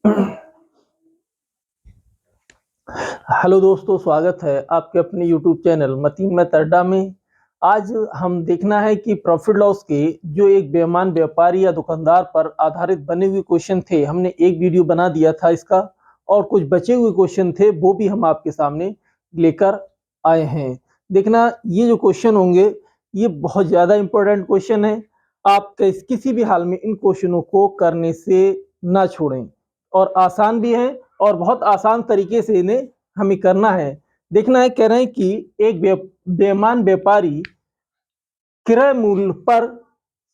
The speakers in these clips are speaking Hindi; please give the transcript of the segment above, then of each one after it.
हेलो दोस्तों, स्वागत है आपके अपने यूट्यूब चैनल मतीन मेथड्स में। आज हम देखना है कि प्रॉफिट लॉस के जो एक बेईमान व्यापारी या दुकानदार पर आधारित बने हुए क्वेश्चन थे, हमने एक वीडियो बना दिया था इसका, और कुछ बचे हुए क्वेश्चन थे वो भी हम आपके सामने लेकर आए हैं। देखना, ये जो क्वेश्चन होंगे ये बहुत ज़्यादा इम्पोर्टेंट क्वेश्चन है। आप किसी भी हाल में इन क्वेश्चनों को करने से ना छोड़ें, और आसान भी है और बहुत आसान तरीके से इन्हें हमें करना है। देखना है, कह रहे हैं कि एक बेईमान व्यापारी क्रय मूल्य पर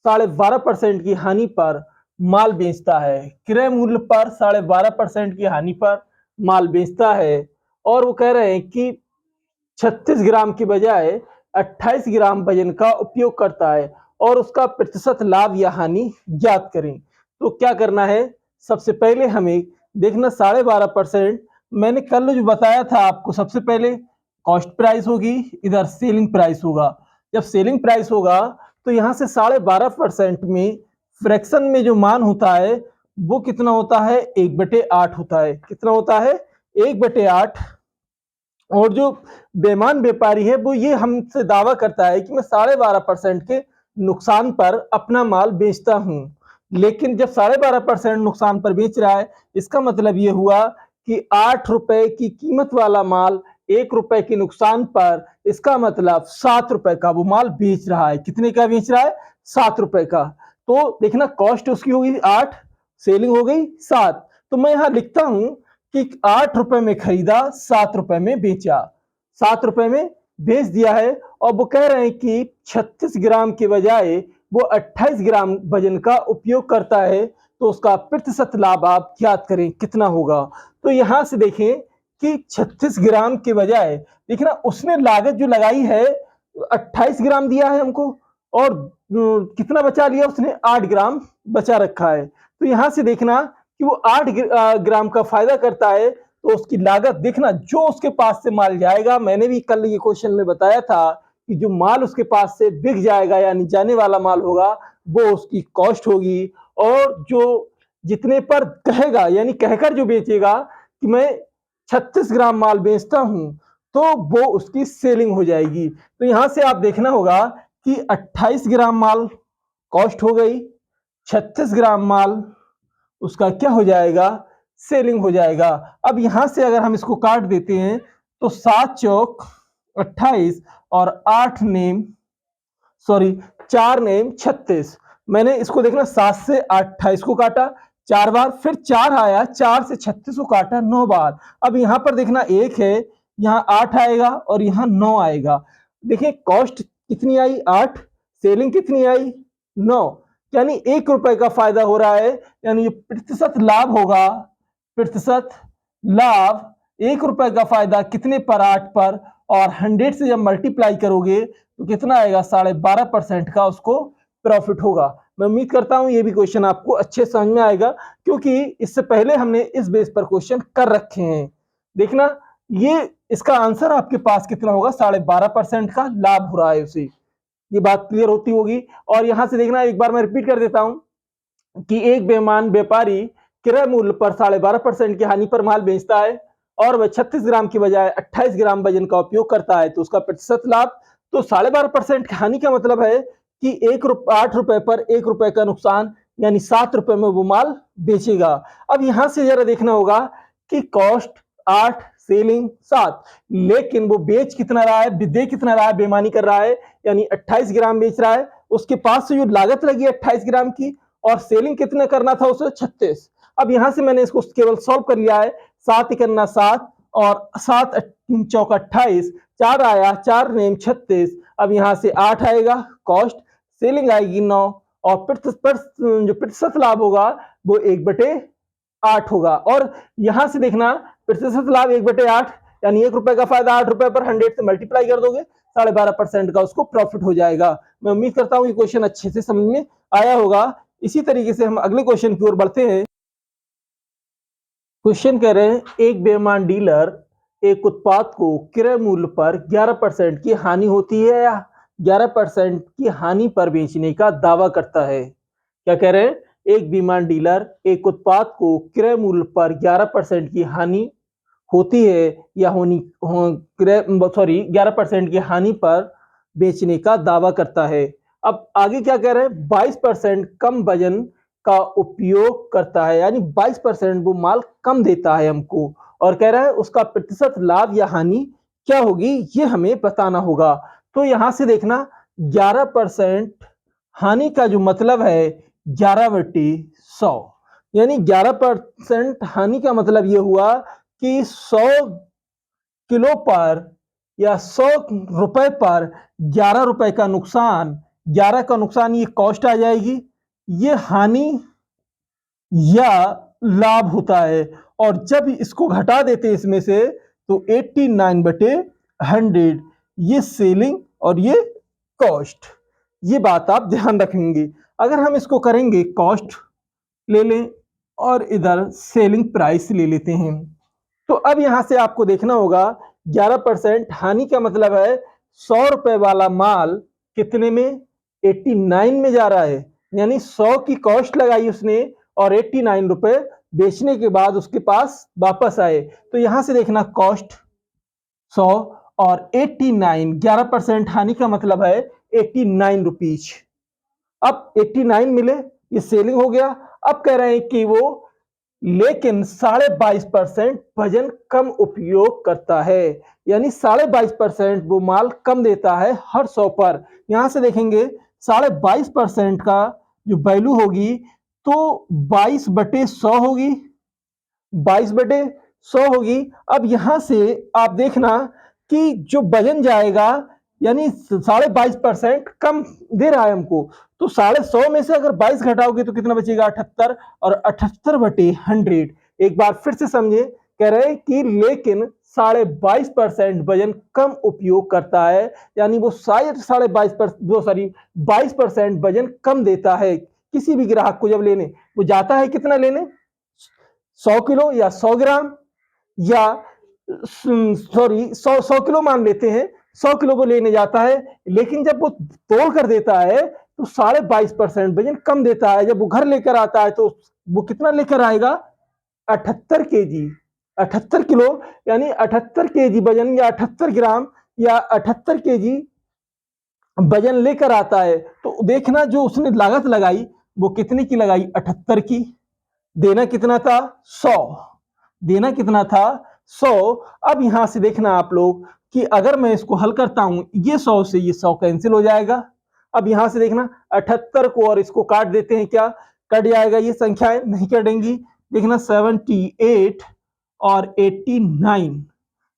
12.5% की हानि पर माल बेचता है। क्रय मूल्य पर 12.5% की हानि पर माल बेचता है, और वो कह रहे हैं कि 36 ग्राम की बजाय 28 ग्राम वजन का उपयोग करता है, और उसका प्रतिशत लाभ या हानि ज्ञात करें। तो क्या करना है, सबसे पहले हमें देखना 12.5%। मैंने कल जो बताया था आपको, सबसे पहले कॉस्ट प्राइस होगी, इधर सेलिंग प्राइस होगा। जब सेलिंग प्राइस होगा तो यहाँ से 12.5% में फ्रैक्शन में जो मान होता है वो कितना होता है, 1/8 होता है। कितना होता है, 1/8। और जो बेईमान व्यापारी है वो ये हमसे दावा करता है कि मैं 12.5% के नुकसान पर अपना माल बेचता हूं। लेकिन जब 12.5% नुकसान पर बेच रहा है, इसका मतलब ये हुआ कि 8 रुपए की कीमत वाला माल 1 रुपए के नुकसान पर, इसका मतलब 7 रुपए का वो माल बेच रहा है। कितने का बेच रहा है, 7 रुपए का। तो देखना, कॉस्ट उसकी होगी 8, सेलिंग हो गई 7। तो मैं यहां लिखता हूं कि 8 रुपए में खरीदा, 7 रुपए में बेचा, 7 रुपए में बेच दिया है। और वो कह रहे हैं कि 36 ग्राम के बजाय वो 28 ग्राम वजन का उपयोग करता है, तो उसका प्रतिशत लाभ आप ज्ञात करें कितना होगा। तो यहां से देखें कि 36 ग्राम के बजाय, देखना उसने लागत जो लगाई है 28 ग्राम दिया है हमको, और कितना बचा लिया उसने, 8 ग्राम बचा रखा है। तो यहां से देखना कि वो 8 ग्राम का फायदा करता है, तो उसकी लागत देखना जो उसके पास से माल जाएगा, मैंने भी कल ये क्वेश्चन में बताया था कि जो माल उसके पास से बिक जाएगा यानी जाने वाला माल होगा, वो उसकी कॉस्ट होगी। और जो जितने पर कहेगा यानी कहकर जो बेचेगा कि मैं 36 ग्राम माल बेचता हूं, तो वो उसकी सेलिंग हो जाएगी। तो यहां से आप देखना होगा कि 28 ग्राम माल कॉस्ट हो गई, 36 ग्राम माल उसका क्या हो जाएगा, सेलिंग हो जाएगा। अब यहां से अगर हम इसको काट देते हैं तो 7 चौक 28 और 8 नेम, सॉरी 4 नेम 36। मैंने इसको देखना 7 से 28 को काटा 4 बार, फिर 4 आया, 4 से 36 को काटा 9 बार। अब यहां पर देखना 1 है, यहां 8 आएगा और यहां 9 आएगा। देखिए कॉस्ट कितनी आई, 8, सेलिंग कितनी आई, 9, यानी 1 रुपए का फायदा हो रहा है। यानी ये प्रतिशत लाभ होगा, प्रतिशत लाभ 1 रुपए का फायदा कितने पर, 8 पर, और 100 से जब मल्टीप्लाई करोगे तो कितना आएगा, 12.5% का उसको प्रॉफिट होगा। मैं उम्मीद करता हूं ये भी क्वेश्चन आपको अच्छे समझ में आएगा, क्योंकि इससे पहले हमने इस बेस पर क्वेश्चन कर रखे हैं। देखना, ये इसका आंसर आपके पास कितना होगा, 12.5% का लाभ हो रहा है उसे। ये बात क्लियर होती होगी। और यहां से देखना, एक बार मैं रिपीट कर देता हूं कि एक बेईमान व्यापारी क्रय मूल्य पर 12.5% की हानि पर माल बेचता है, और वह 36 ग्राम की बजाय 28 ग्राम वजन का उपयोग करता है, तो उसका प्रतिशत लाभ, तो 12.5% की हानि का मतलब है कि 8 रुपए पर 1 रुपए का नुकसान, यानी 7 रुपए में वो माल बेचेगा। अब यहां से जरा देखना होगा कि कॉस्ट 8, सेलिंग 7, लेकिन वो बेच कितना रहा है, दे कितना रहा है, बेईमानी कर रहा है, यानी 28 ग्राम बेच रहा है। उसके पास से जो लागत लगी 28 ग्राम की, और सेलिंग कितना करना था उसे, 36। अब यहां से मैंने इसको केवल सॉल्व कर लिया है, 7 इकन्ना 7 और 7 चौक 28, 4 आया, 4 नेम 36। अब यहां से 8 आएगा कॉस्ट, सेलिंग आएगी 9, और जो प्रतिशत लाभ होगा वो 1/8 होगा। और यहां से देखना, प्रतिशत लाभ 1/8, यानी 1 रुपए का फायदा 8 रुपए पर 100 से मल्टीप्लाई कर दोगे, 12.5% का उसको प्रॉफिट हो जाएगा। मैं उम्मीद करता हूं ये क्वेश्चन अच्छे से समझ में आया होगा। इसी तरीके से हम अगले क्वेश्चन की ओर बढ़ते हैं। क्वेश्चन कह रहे हैं, एक बेईमान डीलर एक उत्पाद को क्रय मूल्य पर 11% की हानि होती है या 11% की हानि पर बेचने का दावा करता है। क्या कह रहे हैं, एक विमान डीलर एक उत्पाद को क्रय मूल्य पर 11% की हानि होती है या होनी क्रय 11% की हानि पर बेचने का दावा करता है। अब आगे क्या कह रहे हैं, 22% कम वजन का उपयोग करता है, यानी 22% वो माल कम देता है हमको, और कह रहा है उसका प्रतिशत लाभ या हानि क्या होगी ये हमें बताना होगा। तो यहां से देखना 11% हानि का जो मतलब है 11/100, यानी 11% हानि का मतलब ये हुआ कि 100 किलो पर या 100 रुपए पर 11 रुपए का नुकसान, 11 का नुकसान ये कॉस्ट आ जाएगी, ये हानि या लाभ होता है। और जब इसको घटा देते इसमें से तो 89/100 ये सेलिंग और ये कॉस्ट, ये बात आप ध्यान रखेंगे। अगर हम इसको करेंगे कॉस्ट ले लें और इधर सेलिंग प्राइस ले लेते हैं, तो अब यहां से आपको देखना होगा 11% हानि का मतलब है 100 रुपए वाला माल कितने में, 89 में जा रहा है, यानी 100 की कॉस्ट लगाई उसने और 89 रुपए बेचने के बाद उसके पास वापस आए। तो यहां से देखना कॉस्ट 100 और 89, 11% हानि का मतलब है 89 रुपीज। अब 89 मिले, ये सेलिंग हो गया। अब कह रहे हैं कि वो लेकिन 22.5% वजन कम उपयोग करता है, यानी 22.5% वो माल कम देता है हर 100 पर। यहां से देखेंगे 22.5% का जो वैल्यू होगी तो 22/100 होगी, 22/100 होगी। अब यहां से आप देखना कि जो वजन जाएगा यानी 22.5% कम दे रहा है हमको, तो 150 में से अगर 22 घटाओगे तो कितना बचेगा 78, और 78/100। एक बार फिर से समझे, कह रहे हैं कि लेकिन 22.5% वजन कम उपयोग करता है, यानी वो शायद 22% वजन कम देता है। किसी भी ग्राहक को जब लेने वो जाता है कितना लेने, 100 किलो या 100 ग्राम, या 100 किलो मान लेते हैं, 100 किलो वो लेने जाता है, लेकिन जब वो तोड़ कर देता है तो 22.5% वजन कम देता है। जब वो घर लेकर आता है तो वो कितना लेकर आएगा, 78 केजी, 78 किलो, यानी 78 केजी वजन या 78 ग्राम या 78 केजी वजन लेकर आता है। तो देखना जो उसने लागत लगाई वो कितने की लगाई, 78 की। देना कितना था, 100, देना कितना था, 100। अब यहां से देखना आप लोग कि अगर मैं इसको हल करता हूं, ये 100 से ये 100 कैंसिल हो जाएगा। अब यहां से देखना 78 को और इसको काट देते हैं, क्या कट जाएगा, ये संख्याएं नहीं कटेंगी। देखना 78 और 89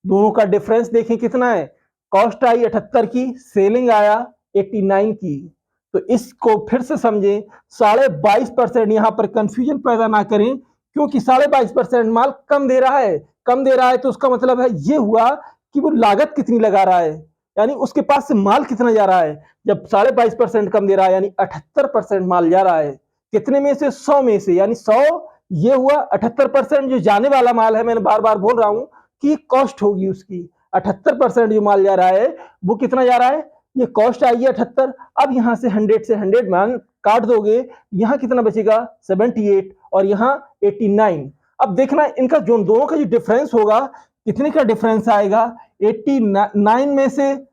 दोनों का डिफरेंस देखें कितना है, कॉस्ट आई 78 की, सेलिंग आया 89 की। तो इसको फिर से समझें, 22.5%, यहां पर कंफ्यूजन पैदा ना करें, क्योंकि 22.5% माल कम दे रहा है, कम दे रहा है तो उसका मतलब है ये हुआ कि वो लागत कितनी लगा रहा है, यानी उसके पास से माल कितना जा रहा है। जब 22.5% कम दे रहा है यानी 78% माल जा रहा है, कितने में से, 100 में से, यानी 100 ये हुआ, 78% जो जाने वाला माल है, मैंने बार बार बोल रहा हूं कि कॉस्ट होगी उसकी, 78% जो माल जा रहा है वो कितना जा रहा है, ये कॉस्ट आई है 78। अब यहां से 100 से 100 मान काट दोगे, यहां कितना बचेगा 78 और यहां 89। अब देखना इनका जो दोनों का जो डिफरेंस होगा कितने का डिफरेंस आएगा, 89 में से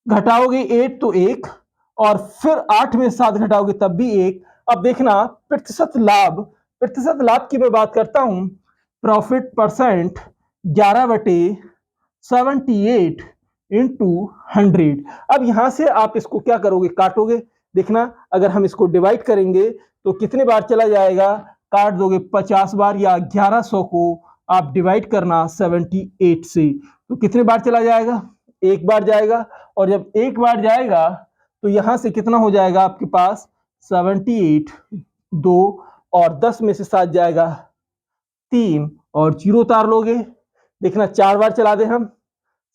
घटाओगे 8 तो 1, और फिर 8 में 7 घटाओगे तब भी 1। अब देखना प्रतिशत लाभ, प्रतिशत लाभ की मैं बात करता हूं, प्रॉफिट परसेंट 11/78 इंटू 100। अब यहां से आप इसको क्या करोगे, काटोगे। देखना अगर हम इसको डिवाइड करेंगे तो कितने बार चला जाएगा, काट दोगे 50 बार, या 1100 को आप डिवाइड करना 78 से, तो कितने बार चला जाएगा, एक बार जाएगा। और जब एक बार जाएगा तो यहां से कितना हो जाएगा आपके पास 78, 2 और 10 में से 7 जाएगा 3 और 0 उतार लोगे। देखना 4 बार चला दे हम,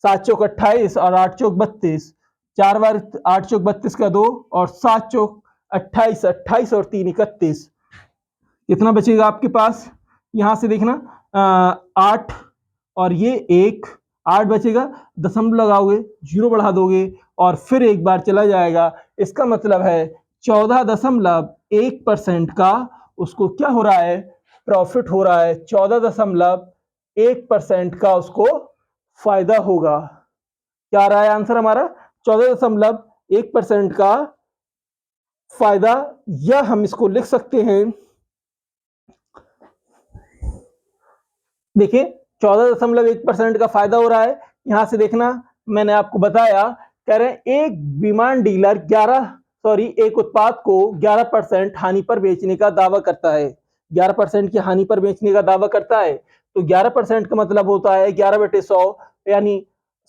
7 चौक 28 और 8 चौक 32, 4 बार 8 चौक 32 का 2 और 7 चौक 28, 28 और 3 31, कितना बचेगा आपके पास। यहां से देखना 8 और ये 1, 8 बचेगा, दशमलव लगाओगे, 0 बढ़ा दोगे और फिर एक बार चला जाएगा। इसका मतलब है 14.1% का उसको क्या हो रहा है, प्रॉफिट हो रहा है, 14.1% का उसको फायदा होगा। क्या आ रहा है आंसर हमारा, 14.1% का फायदा, या हम इसको लिख सकते हैं, देखिए 14.1% का फायदा हो रहा है। यहां से देखना, मैंने आपको बताया, कह रहे हैं एक विमान डीलर एक उत्पाद को 11% हानि पर बेचने का दावा करता है, 11% की हानि पर बेचने का दावा करता है। तो 11% का मतलब होता है 11/100, यानी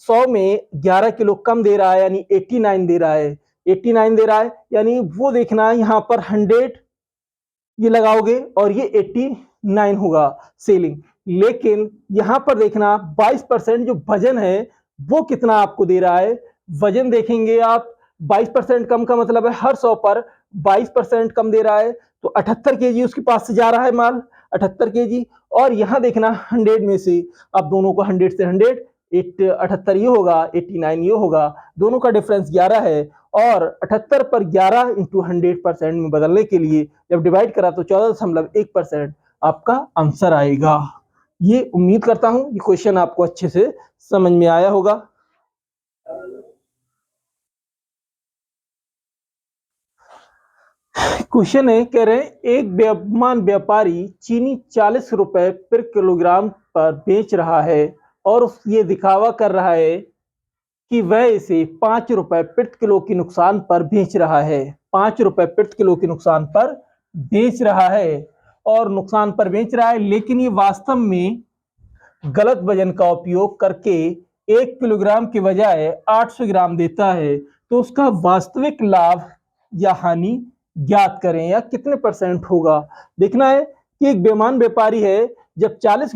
100 में 11 किलो कम दे रहा है, यानी 89 दे रहा है, 89 दे रहा है, यानी वो देखना यहाँ पर 100 ये लगाओगे और ये 89 होगा सेलिंग। लेकिन यहां पर देखना 22% जो वजन है वो कितना आपको दे रहा है, वजन देखेंगे आप, 22% कम का मतलब है हर 100 पर 22% कम दे रहा है, तो 78 केजी उसके पास से जा रहा है माल, 78 केजी। और यहां देखना 100 में से, अब दोनों को 100 से 100, 78 ये होगा, 89 ये होगा, दोनों का डिफरेंस 11 है, और 78 पर 11 इंटू 100% में बदलने के लिए जब डिवाइड करा तो 14.1% आपका आंसर आएगा। ये उम्मीद करता हूं ये क्वेश्चन आपको अच्छे से समझ में आया होगा। क्वेश्चन है, कह रहे हैं एक बेईमान व्यापारी चीनी 40 रुपए पर किलोग्राम पर बेच रहा है और ये दिखावा कर रहा है कि वह इसे 5 रुपए प्रति किलो के नुकसान पर बेच रहा है, 5 रुपए प्रति किलो के नुकसान पर बेच रहा है, और नुकसान पर बेच रहा है, लेकिन ये वास्तव में गलत वजन का उपयोग करके 1 किलोग्राम के बजाय 800 ग्राम देता है, तो उसका वास्तविक लाभ या हानि ज्ञात करें, या कितने परसेंट होगा। देखना है कि एक बेईमान व्यापारी है, जब 40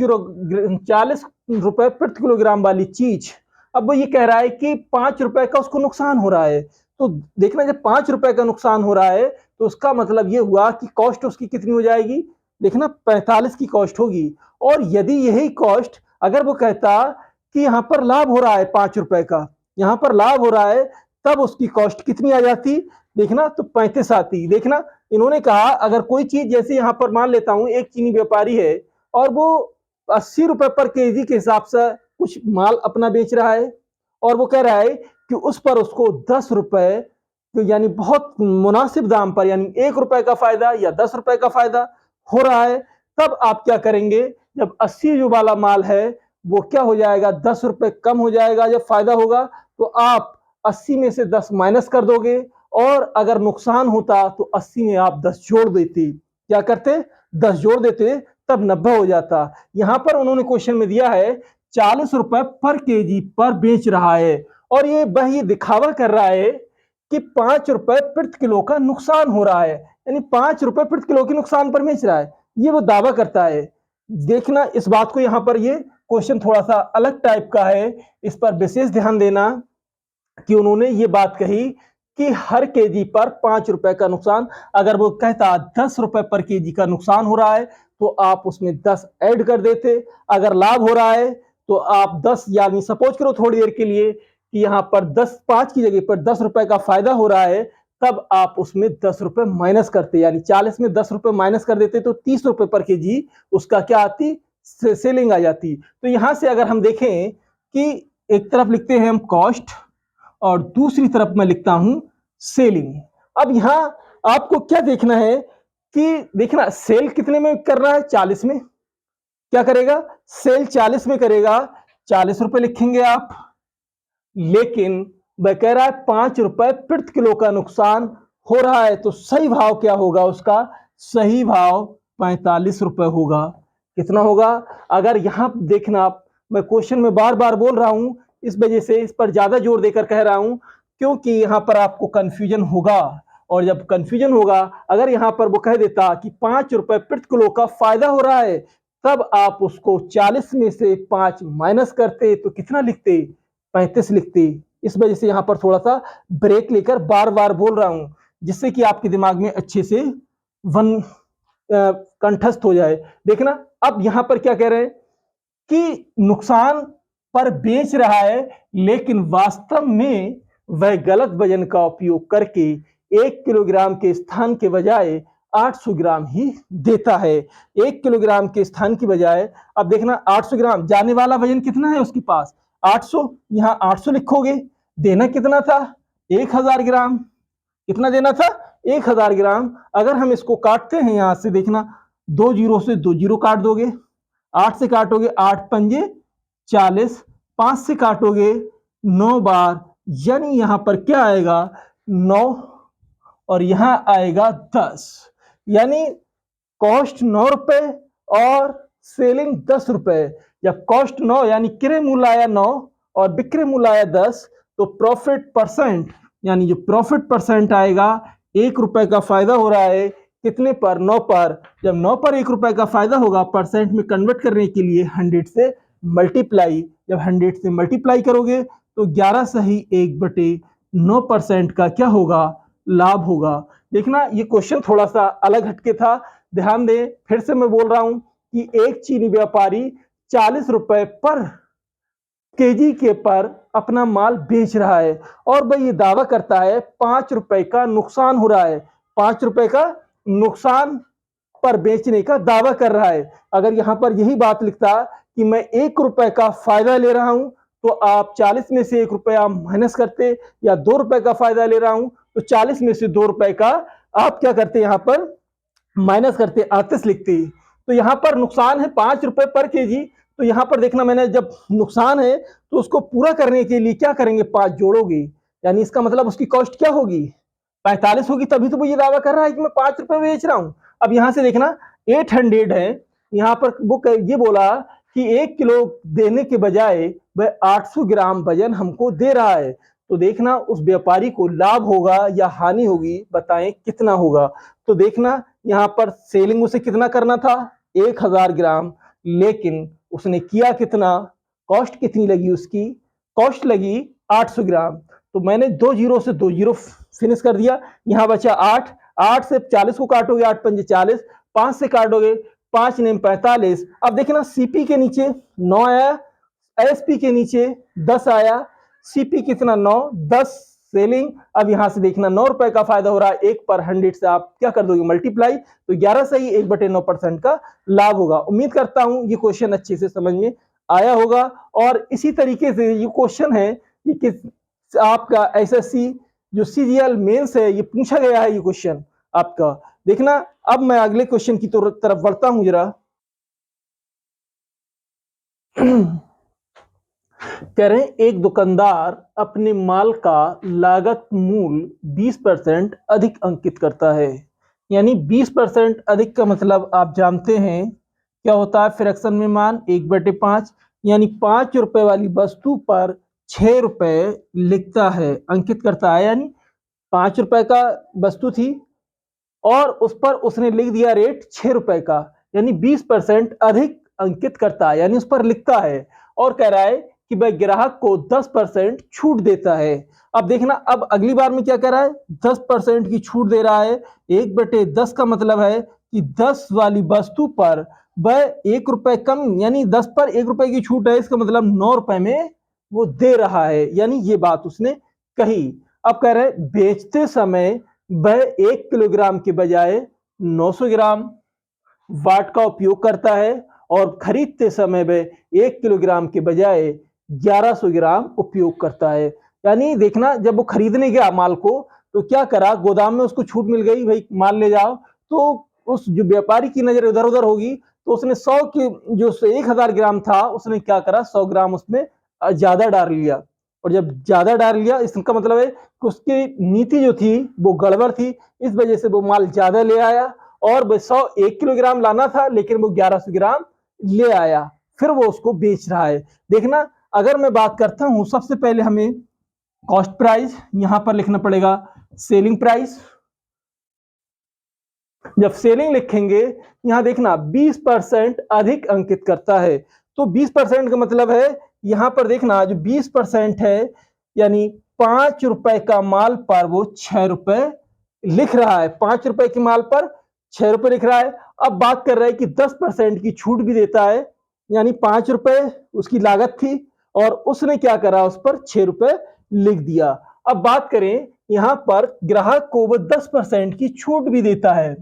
रुपए प्रति किलोग्राम वाली चीज, अब वो ये कह रहा है कि 5 रुपए का उसको नुकसान हो रहा है, तो देखना जब 5 रुपए का नुकसान हो रहा है तो उसका मतलब ये हुआ कि कॉस्ट उसकी कितनी हो जाएगी, देखना 45 की कॉस्ट होगी। और यदि यही कॉस्ट अगर वो कहता कि यहां पर लाभ हो रहा है 5 रुपए का, यहां पर लाभ हो रहा है, तब उसकी कॉस्ट कितनी आ जाती, देखना तो 35 आती। देखना इन्होंने कहा अगर कोई चीज, जैसे यहां पर मान लेता हूं एक चीनी व्यापारी है और वो 80 रुपए पर केजी के हिसाब से कुछ माल अपना बेच रहा है, और वो कह रहा है कि उस पर उसको 10 रुपए, तो यानी बहुत मुनासिब दाम पर, यानी 1 रुपए का फायदा या 10 रुपए का फायदा हो रहा है, तब आप क्या करेंगे, जब 80 जो वाला माल है वो क्या हो जाएगा, 10 रुपए कम हो जाएगा जब फायदा होगा, तो आप 80 में से 10 माइनस कर दोगे, और अगर नुकसान होता तो 80 में आप 10 जोड़ देते, क्या करते, 10 जोड़ देते, तब 90 हो जाता। यहां पर उन्होंने क्वेश्चन में दिया है 40 रुपए पर केजी पर बेच रहा है, और ये वह दिखावा कर रहा है कि 5 रुपए प्रति किलो का नुकसान हो रहा है, यानी 5 रुपए प्रति किलो के नुकसान पर बेच रहा है, ये वो दावा करता है। देखना इस बात को, यहां पर ये क्वेश्चन थोड़ा सा अलग टाइप का है, इस पर विशेष ध्यान देना कि उन्होंने ये बात कही कि हर केजी पर 5 रुपए का नुकसान, अगर वो कहता 10 रुपए पर केजी का नुकसान हो रहा है तो आप उसमें 10 ऐड कर देते, अगर लाभ हो रहा है तो आप 10, यानी सपोज करो थोड़ी देर के लिए कि यहाँ पर 10, 5 की जगह पर 10 रुपए का फायदा हो रहा है, तब आप उसमें 10 रुपए माइनस करते, यानी 40 में 10 रुपए माइनस कर देते, तो 30 रुपए पर केजी उसका क्या आती, सेलिंग आ जाती। तो यहां से अगर हम देखें कि एक तरफ लिखते हैं हम कॉस्ट और दूसरी तरफ मैं लिखता हूं सेलिंग। अब यहां आपको क्या देखना है कि देखना सेल कितने में कर रहा है, 40 में, क्या करेगा, सेल 40 में करेगा, 40 रुपए लिखेंगे आप, लेकिन वह कह रहा है 5 रुपए प्रति किलो का नुकसान हो रहा है, तो सही भाव क्या होगा उसका, सही भाव 45 रुपए होगा। कितना होगा, अगर यहां देखना, मैं क्वेश्चन में बार बार बोल रहा हूं, इस वजह से इस पर ज्यादा जोर देकर कह रहा हूं, क्योंकि यहां पर आपको कंफ्यूजन होगा, और जब कंफ्यूजन होगा, अगर यहां पर वो कह देता कि 5 रुपए प्रति किलो का फायदा हो रहा है, तब आप उसको 40 में से 5 माइनस करते तो कितना लिखते, 35 लिखते। इस वजह से यहां पर थोड़ा सा ब्रेक लेकर बार बार बोल रहा हूं, जिससे कि आपके दिमाग में अच्छे से वन कंठस्थ हो जाए। देखना अब यहां पर क्या कह रहे हैं कि नुकसान पर बेच रहा है, लेकिन वास्तव में वह गलत वजन का उपयोग करके 1 किलोग्राम के स्थान के बजाय 800 ग्राम ही देता है। 1 किलोग्राम के स्थान की बजाय अब देखना 800 ग्राम, जाने वाला वजन कितना है उसके पास 800, यहाँ 800 लिखोगे, देना कितना था 1000 ग्राम, कितना देना था 1000 ग्राम। अगर हम इसको काटते हैं यहां से देखना, 2 जीरो से 2 जीरो काट दोगे, 8 से काटोगे 8 पंजे 40, 5 से काटोगे 9 बार, यानी यहां पर क्या आएगा 9 और यहां आएगा 10, यानी कॉस्ट 9 रुपए और सेलिंग 10 रुपए। जब कॉस्ट 9 यानी क्रय मूल्य आया 9 और विक्रय मूल्य आया 10, तो प्रॉफिट परसेंट यानी जो प्रॉफिट परसेंट आएगा 1 रुपए का फायदा हो रहा है कितने पर 9 पर। जब 9 पर 1 रुपए का फायदा होगा, परसेंट में कन्वर्ट करने के लिए 100 से मल्टीप्लाई, जब 100 से मल्टीप्लाई करोगे तो 11 सही 1/9% का क्या होगा लाभ होगा। देखना ये क्वेश्चन थोड़ा सा अलग हटके था, ध्यान दें, फिर से मैं बोल रहा हूं कि एक चीनी व्यापारी 40 रुपए पर केजी के पर अपना माल बेच रहा है और वह ये दावा करता है 5 रुपए का नुकसान हो रहा है, 5 रुपए का नुकसान पर बेचने का दावा कर रहा है। अगर यहां पर यही बात लिखता कि मैं 1 रुपए का फायदा ले रहा हूं, तो आप 40 में से 1 रुपया माइनस करते, या 2 रुपए का फायदा ले रहा हूं तो 40 में से 2 रुपए का आप क्या करते यहां पर माइनस करते, 38 लिखते। तो यहां पर नुकसान है 5 रुपए पर केजी, तो यहां पर देखना मैंने जब नुकसान है तो उसको पूरा करने के लिए क्या करेंगे 5 जोड़ोगे, यानी इसका मतलब उसकी कॉस्ट क्या होगी 45 होगी, तभी तो वो ये दावा कर रहा है कि मैं 5 रुपए बेच रहा हूं। अब यहां से देखना 800 है, यहां पर वो ये बोला कि 1 किलो देने के बजाय वह 800 ग्राम वजन हमको दे रहा है, तो देखना उस व्यापारी को लाभ होगा या हानि होगी, बताएं कितना होगा। तो देखना यहां पर सेलिंग उसे कितना करना था 1000 ग्राम, लेकिन उसने किया कितना, कॉस्ट कितनी लगी उसकी, कॉस्ट लगी 800 ग्राम। तो मैंने 2 जीरो से 2 जीरो फिनिश कर दिया, यहां बचा 8, 8 से 40 को काटोगे 8 पंजे 40, 5 से काटोगे 5 नेम 45। अब देखना सीपी के नीचे 9 आया, एसपी के नीचे 10 आया, सीपी कितना 9, 10 सेलिंग। अब यहां से देखना 9 रुपए का फायदा हो रहा है, 1 पर 100 से आप क्या कर दोगे मल्टीप्लाई, तो 11 सही 1/9% का लाभ होगा। उम्मीद करता हूं ये क्वेश्चन अच्छे से समझ में आया होगा। और इसी तरीके से ये क्वेश्चन है कि किस आपका एसएससी जो सीजीएल मेंस है ये पूछा गया है, ये क्वेश्चन आपका देखना। अब मैं अगले क्वेश्चन की तरफ बढ़ता हूं जरा। कह रहे हैं एक दुकानदार अपने माल का लागत मूल्य 20% अधिक अंकित करता है, यानी 20% अधिक का मतलब आप जानते हैं क्या होता है, फ्रैक्शन में मान 1/5, यानी 5 रुपए वाली वस्तु पर 6 रुपए लिखता है, अंकित करता है। यानी 5 रुपए का वस्तु थी और उस पर उसने लिख दिया रेट 6 रुपए का, यानी 20% अधिक अंकित करता है, यानी उस पर लिखता है और कह रहा है कि वह ग्राहक को 10% छूट देता है। अब देखना अब अगली बार में क्या कह रहा है 10% की छूट दे रहा है। 1/10 का मतलब है कि 10 वाली वस्तु पर वह 1 रुपए कम, यानी 10 पर 1 रुपए की छूट है, इसका मतलब 9 रुपए में वो दे रहा है, यानी ये बात उसने कही। अब कह रहे बेचते समय वह 1 किलोग्राम के बजाय 900 ग्राम वाट का उपयोग करता है और खरीदते समय वह 1 किलोग्राम के बजाय 1100 ग्राम उपयोग करता है। यानी देखना जब वो खरीदने गया माल को तो क्या करा, गोदाम में उसको छूट मिल गई, भाई माल ले जाओ, तो उस जो व्यापारी की नजर इधर उधर होगी, तो उसने 100 की जो 1000 ग्राम था उसने क्या करा 100 ग्राम उसमें ज्यादा डाल लिया, और जब ज्यादा डाल लिया इसका मतलब है कि उसकी नीति जो थी वो गड़बड़ थी, इस वजह से वो माल ज्यादा ले आया और वह 1 किलोग्राम लाना था लेकिन वो 1100 ग्राम ले आया, फिर वो उसको बेच रहा है। देखना अगर मैं बात करता हूं, सबसे पहले हमें कॉस्ट प्राइस यहां पर लिखना पड़ेगा, सेलिंग प्राइस। जब सेलिंग लिखेंगे यहां देखना 20% अधिक अंकित करता है, तो 20% का मतलब है यहां पर देखना जो 20% है यानी 5 रुपए का माल पर वो 6 रुपए लिख रहा है, 5 रुपए के माल पर 6 रुपए लिख रहा है। अब बात कर रहा है कि 10% की छूट भी देता है, यानी 5 रुपए उसकी लागत थी और उसने क्या करा उस पर 6 रुपए लिख दिया। अब बात करें यहां पर ग्राहक को वो 10% की छूट भी देता है,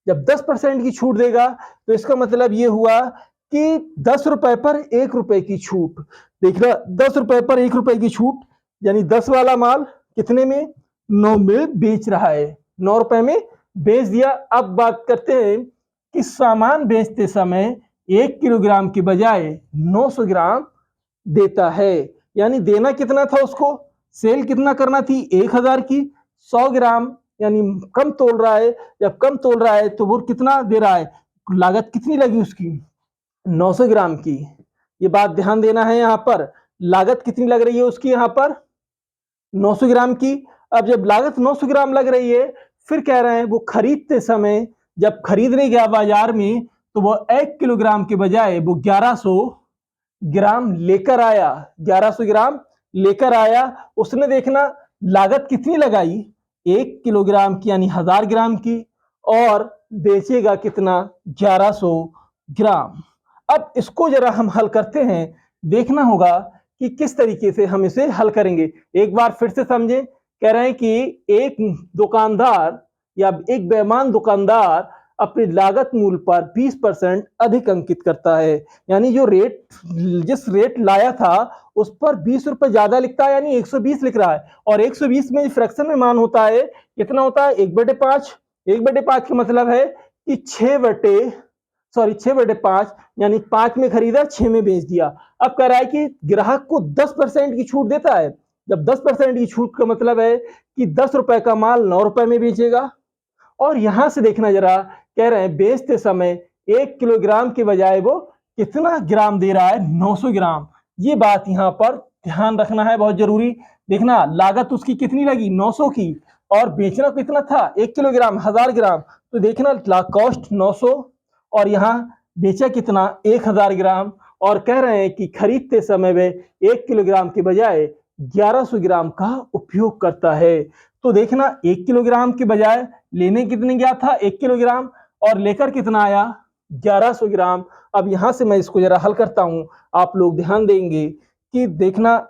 जब 10% की छूट देगा तो इसका मतलब ये हुआ कि 10 रुपए पर 1 रुपए की छूट। देखना, 10 रुपए पर 1 रुपए की छूट, यानी 10 वाला माल कितने में? 9 में बेच रहा है, 9 रुपए में बेच दिया। अब बात करते हैं कि सामान बेचते समय 1 किलोग्राम की बजाय 900 ग्राम देता है, यानी देना कितना था उसको? सेल कितना करना थी? 1000 की, 100 ग्राम यानी कम तोल रहा है। जब कम तोल रहा है तो वो कितना दे रहा है? लागत कितनी लगी उसकी? 900 ग्राम की। ये बात ध्यान देना है, यहाँ पर लागत कितनी लग रही है उसकी? यहाँ पर 900 ग्राम की। अब जब लागत 900 ग्राम लग रही है, फिर कह रहे हैं वो खरीदते समय जब खरीदने गया बाजार में तो वो 1 किलोग्राम के बजाय वो 1100 ग्राम लेकर आया, 1100 ग्राम लेकर आया। उसने देखना लागत कितनी लगाई? 1 किलोग्राम की यानी 1000 ग्राम की, और बेचेगा कितना? 1100 ग्राम। अब इसको जरा हम हल करते हैं, देखना होगा कि किस तरीके से हम इसे हल करेंगे। एक बार फिर से समझें, कह रहे हैं कि एक दुकानदार या एक बेईमान दुकानदार अपनी लागत मूल्य पर 20% अधिक अंकित करता है, यानी जो रेट, जिस रेट लाया था उस पर 20 रुपए ज्यादा लिखता है, यानी 120 लिख रहा है। और 120 में फ्रैक्शन में मान होता है, कितना होता है? 1/5। 1/5 का मतलब है कि 6/5, यानी 5 में खरीदा, 6 में बेच दिया। अब कह रहा है कि ग्राहक को 10% की छूट देता है। जब 10% की छूट का मतलब है कि 10 रुपए का माल 9 रुपए में बेचेगा। और यहां से देखना जरा, कह रहे हैं बेचते समय 1 किलोग्राम के बजाय वो कितना ग्राम दे रहा है? 900 ग्राम। ये बात यहाँ पर ध्यान रखना है, बहुत जरूरी। देखना, लागत उसकी कितनी लगी? 900 की, और बेचना कितना था? 1 किलोग्राम, 1000 ग्राम। तो देखना कॉस्ट 900 और यहाँ बेचा कितना? 1000 ग्राम। और कह रहे हैं कि खरीदते समय वे 1 किलोग्राम के बजाय 1100 ग्राम का उपयोग करता है। तो देखना, 1 किलोग्राम के बजाय लेने कितने गया था? 1 किलोग्राम, और लेकर कितना आया? 1100 ग्राम। अब यहां से मैं इसको जरा हल करता हूं, आप लोग ध्यान देंगे कि देखना,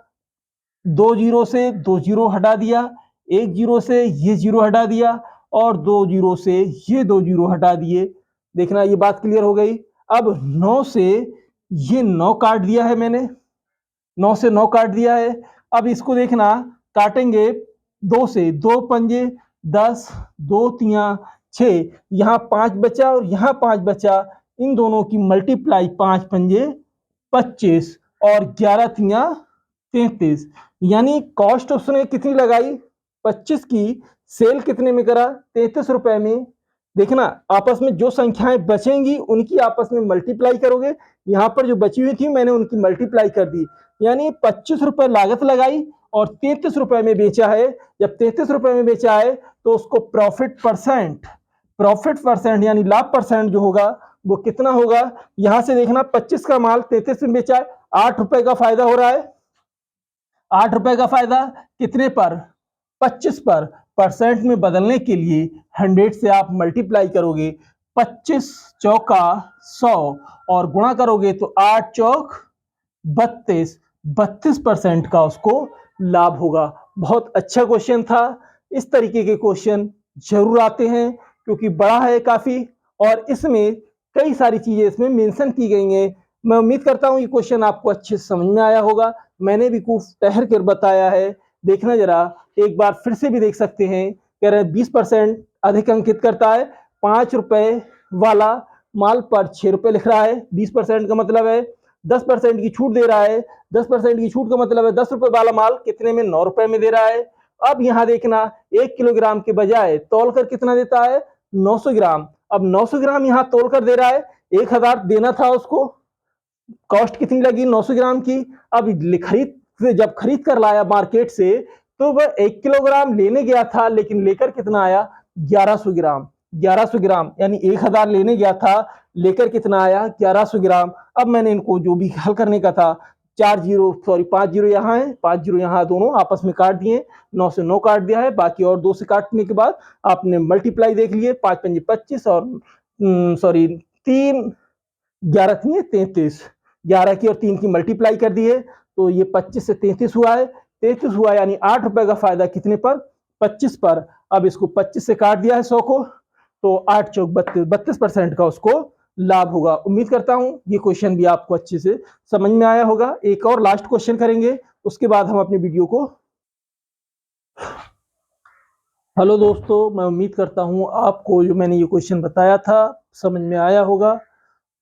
2 जीरो से 2 जीरो हटा दिया, 1 जीरो से ये जीरो हटा दिया, और 2 जीरो से ये 2 जीरो हटा दिए। देखना, ये बात क्लियर हो गई। अब 9 से ये 9 काट दिया है मैंने, 9 से 9 काट दिया है। अब इसको देखना, काटेंगे 2 से, 2 पंजे 10, 2 तिया 6, यहाँ 5 बचा और यहाँ 5 बचा। इन दोनों की मल्टीप्लाई 5 पंजे 25 और 11 तिया 33, यानी कॉस्ट उसने कितनी लगाई? 25 की। सेल कितने में करा? 33 रुपए में। देखना, आपस में जो संख्याएं बचेंगी उनकी आपस में मल्टीप्लाई करोगे। यहाँ पर जो बची हुई थी मैंने उनकी मल्टीप्लाई कर दी, यानी 25 रुपए लागत लगाई और 33 रुपए में बेचा है। जब 33 रुपए में बेचा है तो उसको प्रॉफिट परसेंट यानी लाभ परसेंट जो होगा वो कितना होगा? यहां से देखना, 25 का माल 33 में बेचा है, 8 रुपए का फायदा हो रहा है। 8 रुपए का फायदा कितने पर? 25 पर। परसेंट में बदलने के लिए 100 से आप मल्टीप्लाई करोगे, 25 चौका 100 और गुणा करोगे तो 8 चौक 32, 32% का उसको लाभ होगा। बहुत अच्छा क्वेश्चन था। इस तरीके के क्वेश्चन जरूर आते हैं क्योंकि बड़ा है काफी, और इसमें कई सारी चीजें इसमें मेंशन की गई हैं। मैं उम्मीद करता हूं ये क्वेश्चन आपको अच्छे से समझ में आया होगा। मैंने भी खूब ठहर कर बताया है। देखना जरा, एक बार फिर से भी देख सकते हैं। कह रहे 20% अधिक अंकित करता है, 5 रुपए वाला माल पर 6 रुपए लिख रहा है। 20% का मतलब है 10% की छूट दे रहा है। 10% की छूट का मतलब है 10 रुपए वाला माल कितने में? 9 रुपए में दे रहा है। अब यहां देखना, 1 किलोग्राम के बजाय तौल कर कितना देता है? 900 ग्राम। अब 900 ग्राम यहां तौल कर दे रहा है, 1000 देना था उसको। कॉस्ट कितनी लगी? 900 ग्राम की। अब जब खरीद कर लाया मार्केट से तो वह 1 किलोग्राम लेने गया था, लेकिन लेकर कितना आया? 1100 ग्राम। 1100 ग्राम यानी 1000 लेने गया था, लेकर कितना आया? 1100 ग्राम। अब मैंने इनको जो भी हल करने का था, 5 जीरो यहाँ है, 5 जीरो यहाँ, दोनों आपस में काट दिए, 9 से 9 काट दिया है। बाकी और 2 से काटने के बाद आपने मल्टीप्लाई देख लिए, 5 पंजे 25 और 3 11 थी 33, 11 की और 3 की मल्टीप्लाई कर दी है तो ये 25 से 33 हुआ है। 33 हुआ यानी 8 रुपए का फायदा कितने पर? 25 पर। अब इसको 25 से काट दिया है 100 को, तो 8 चौक 32% का उसको लाभ होगा। उम्मीद करता हूं ये क्वेश्चन भी आपको अच्छे से समझ में आया होगा। एक और लास्ट क्वेश्चन करेंगे, उसके बाद हम अपनी वीडियो को। हेलो दोस्तों, मैं उम्मीद करता हूं आपको जो मैंने ये क्वेश्चन बताया था समझ में आया होगा,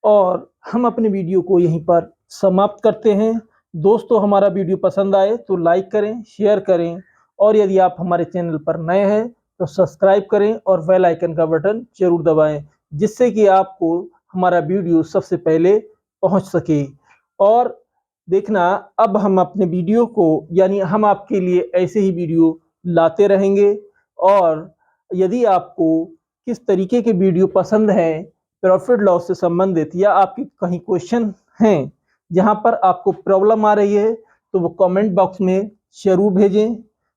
और हम अपनी वीडियो को यहीं पर समाप्त करते हैं। दोस्तों, हमारा वीडियो पसंद आए तो लाइक करें, शेयर करें, और यदि आप हमारे चैनल पर नए हैं तो सब्सक्राइब करें और बेल आइकन का बटन जरूर दबाएं, जिससे कि आपको हमारा वीडियो सबसे पहले पहुंच सके। और देखना, अब हम अपने वीडियो को, यानी हम आपके लिए ऐसे ही वीडियो लाते रहेंगे। और यदि आपको किस तरीके के वीडियो पसंद है प्रॉफिट लॉस से संबंधित, या आपके कहीं क्वेश्चन हैं जहां पर आपको प्रॉब्लम आ रही है, तो वो कमेंट बॉक्स में जरूर भेजें,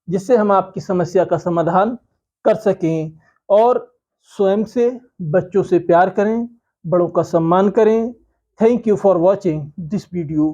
जिससे हम आपकी समस्या का समाधान कर सकें। और स्वयं से, बच्चों से प्यार करें, बड़ों का सम्मान करें। Thank you for watching this video.